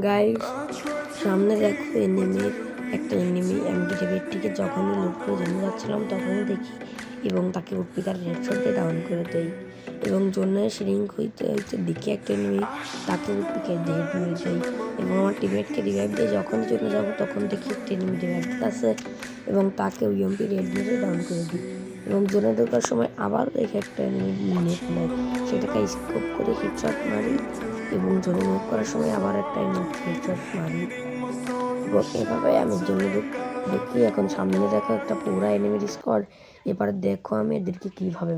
Guys, সামনে দেখো একটা এনিমি এমডি-70 যখনই লুট করে জন্য যাচ্ছিলাম তখনই দেখি এবং তাকে উঠপিকার হেডশট দিয়ে ডাউন করে দেয় এবং জন্য সিরিঙ্ক হইতে হইতে দেখি একটা এনিমি তাকে উঠপিকার দিয়ে হেড মেরে দেয় এবং আমার টিমমেটকে রিভাইভ দিয়ে যখনই জন্য যাবো তখন দেখি একটা এনিমি রিভাইভ দিতেছে এবং তাকে ইউএমপি রেড মেরে ডাউন করে দিই এবং জোনে ঢোকার সময় আবার দেখি একটা এনিমি নেট নেয়, সেটাকে স্কোপ করে হেডশট মারি এবং জোনে মুভ করার সময় আবার একটা হেডশট মারি এবং এভাবে আমি জোনে ঢুকি। এখন সামনে দেখো একটা পুরা এনিমির স্কোয়াড, এবার দেখো আমি এদেরকে কিভাবে